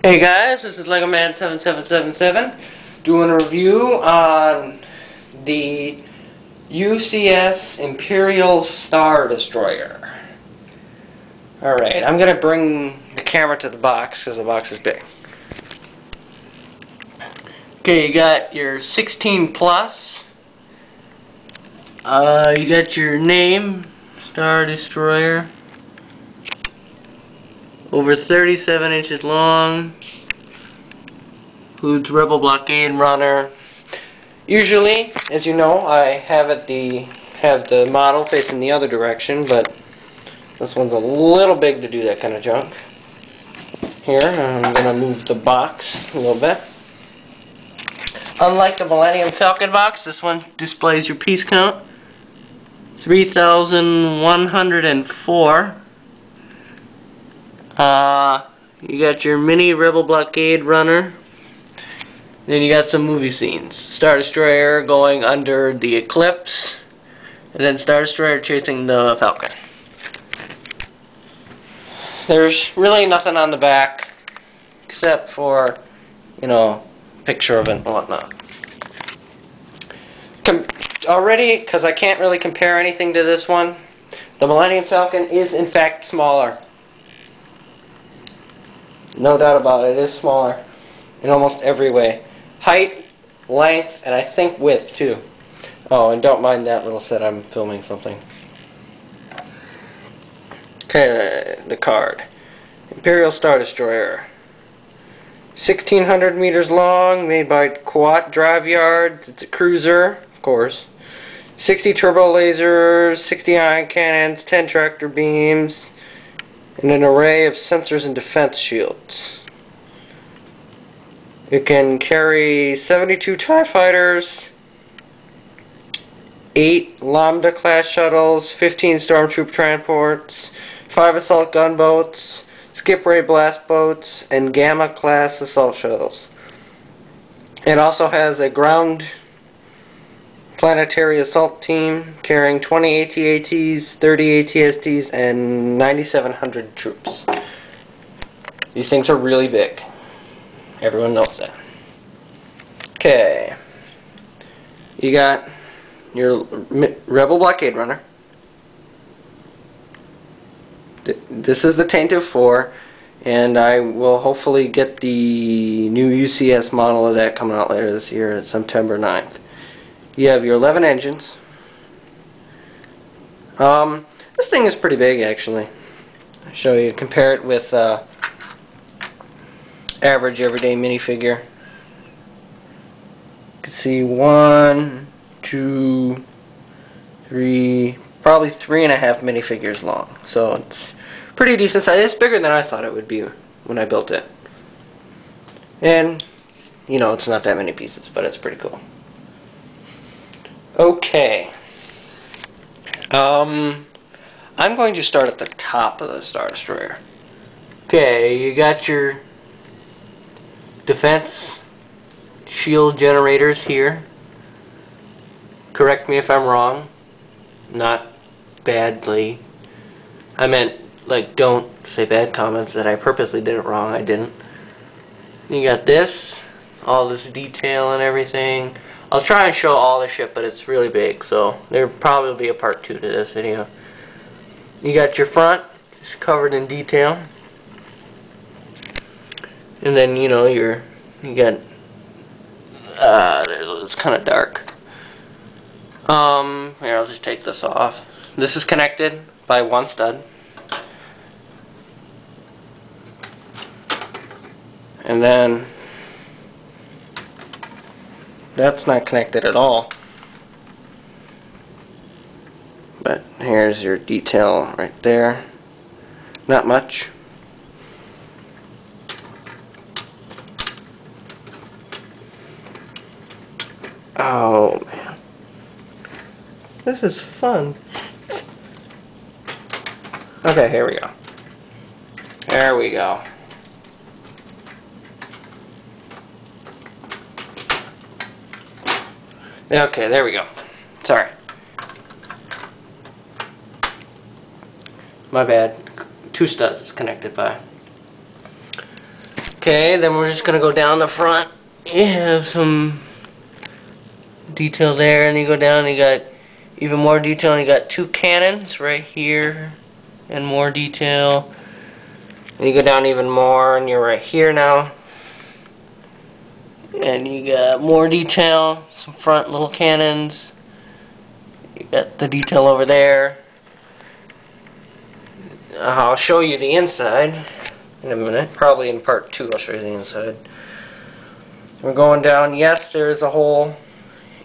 Hey guys, this is LegoMan7777 doing a review on the UCS Imperial Star Destroyer. Alright, I'm going to bring the camera to the box because the box is big. Okay, you got your 16 plus. You got your name, Star Destroyer. Over 37 inches long. Includes Rebel Blockade Runner. Usually, as you know, I have the model facing the other direction, but this one's a little big to do that kind of junk. Here, I'm going to move the box a little bit. Unlike the Millennium Falcon box, this one displays your piece count. 3,104. You got your mini Rebel Blockade Runner. Then you got some movie scenes. Star Destroyer going under the Eclipse, and then Star Destroyer chasing the Falcon. There's really nothing on the back, except for, picture of it and whatnot. Already, because I can't really compare anything to this one, the Millennium Falcon is in fact smaller. No doubt about it, it is smaller in almost every way. Height, length, and I think width too. Oh, and don't mind that little set, I'm filming something. Okay, the card. Imperial Star Destroyer. 1,600 meters long, made by Quat Drive Yards. It's a cruiser, of course. 60 turbo lasers, 60 ion cannons, 10 tractor beams, and an array of sensors and defense shields. It can carry 72 TIE fighters, 8 Lambda class shuttles, 15 stormtroop transports, 5 assault gunboats, skip ray blast boats, and Gamma class assault shuttles. It also has a ground planetary assault team carrying 20 AT-ATs, 30 AT-STs, and 9,700 troops. These things are really big. Everyone knows that. Okay. You got your Rebel Blockade Runner. This is the Tainted 4, and I will hopefully get the new UCS model of that coming out later this year, September 9th. You have your 11 engines. This thing is pretty big, actually. I'll show you. Compare it with average everyday minifigure. You can see 1, 2, 3, probably 3.5 minifigures long. So it's pretty decent size. It's bigger than I thought it would be when I built it. And, it's not that many pieces, but it's pretty cool. Okay. I'm going to start at the top of the Star Destroyer. Okay, you got your defense shield generators here. Correct me if I'm wrong. Not badly. I meant, don't say bad comments that I purposely did it wrong. I didn't. You got this. All this detail and everything. I'll try and show all the shit, but it's really big, so there'll probably be a part 2 to this video. You got your front, just covered in detail. And then, you got, it's kind of dark. Here, I'll just take this off. This is connected by one stud. And then that's not connected at all. But here's your detail right there. Not much. Oh man. This is fun. Okay, here we go. There we go. Okay, there we go. Sorry. My bad. 2 studs it's connected by. Okay, then we're just gonna go down the front. You have some detail there, and you go down and you got even more detail, and you got two cannons right here and more detail, and you go down even more and you're right here now, and you got more detail, some front little cannons, you got the detail over there. I'll show you the inside in a minute, probably in part 2 I'll show you the inside. We're going down. Yes, there is a hole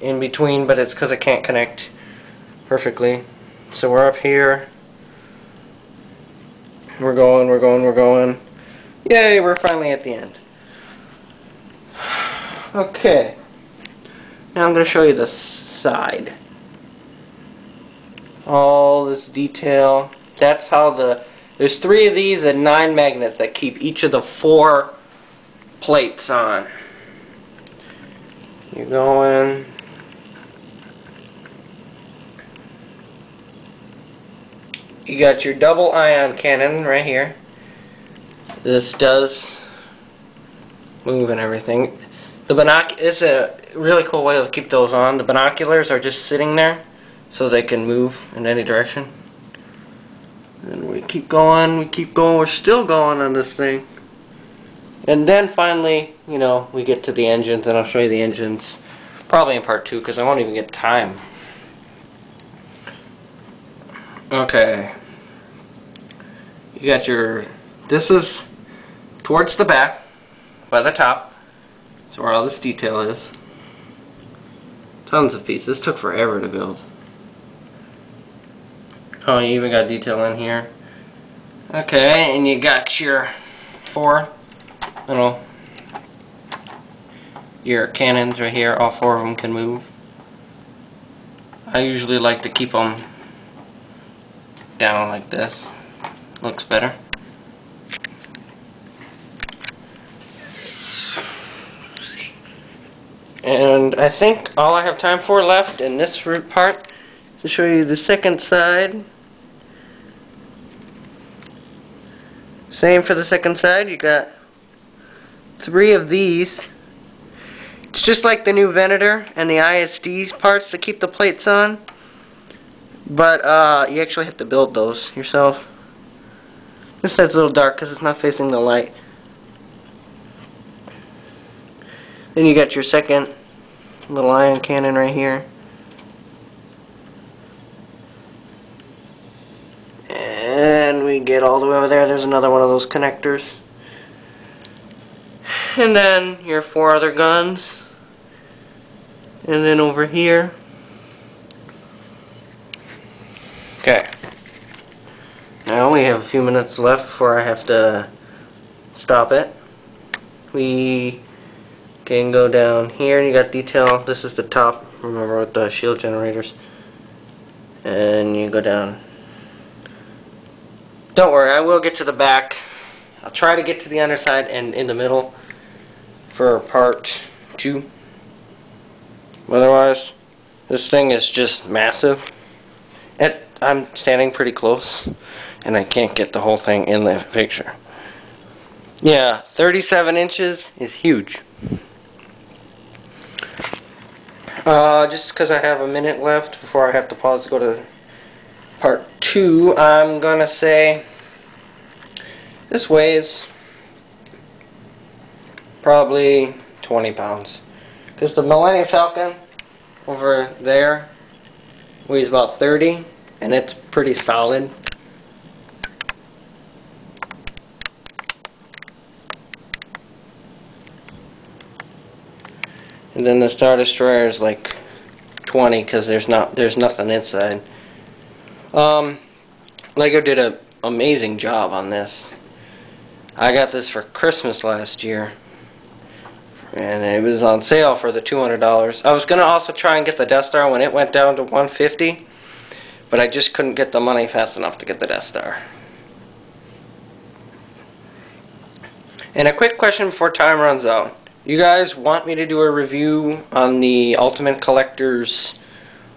in between, but it's because it can't connect perfectly. So we're up here. We're going, we're going, we're going. Yay, we're finally at the end. Okay. Now I'm going to show you the side. All this detail. That's how there's 3 of these and 9 magnets that keep each of the 4 plates on. You're going. You got your double ion cannon right here. This does move and everything. It's a really cool way to keep those on. The binoculars are just sitting there so they can move in any direction. And we keep going, we're still going on this thing. And then finally, you know, we get to the engines, and I'll show you the engines probably in part 2 because I won't even get time. Okay. You got this is towards the back by the top. That's where all this detail is. Tons of pieces. This took forever to build. Oh, you even got detail in here. Okay, and you got your 4 little cannons right here. All 4 of them can move. I usually like to keep them down like this. Looks better. And I think all I have time for left in this part is to show you the second side. Same for the second side. You got 3 of these. It's just like the new Venator and the ISD parts to keep the plates on. But you actually have to build those yourself. This side's a little dark because it's not facing the light. Then you got your second little ion cannon right here. And we get all the way over there. There's another one of those connectors. And then your 4 other guns. And then over here. Okay. Now we have a few minutes left before I have to stop it. We can go down here. You got detail. This is the top. Remember, with the shield generators. And you go down. Don't worry, I will get to the back. I'll try to get to the underside and in the middle for part 2. Otherwise, this thing is just massive. I'm standing pretty close, and I can't get the whole thing in the picture. Yeah, 37 inches is huge. Just because I have a minute left before I have to pause to go to part 2, I'm gonna say this weighs probably 20 pounds. Because the Millennium Falcon over there weighs about 30, and it's pretty solid. And then the Star Destroyer is like 20 because there's nothing inside. Lego did an amazing job on this. I got this for Christmas last year, and it was on sale for the $200. I was gonna also try and get the Death Star when it went down to $150, but I just couldn't get the money fast enough to get the Death Star. And a quick question before time runs out. You guys want me to do a review on the Ultimate Collector's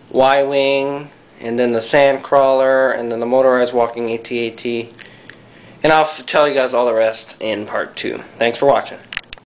Y-Wing, and then the Sandcrawler, and then the Motorized Walking AT-AT, And I'll tell you guys all the rest in part 2. Thanks for watching.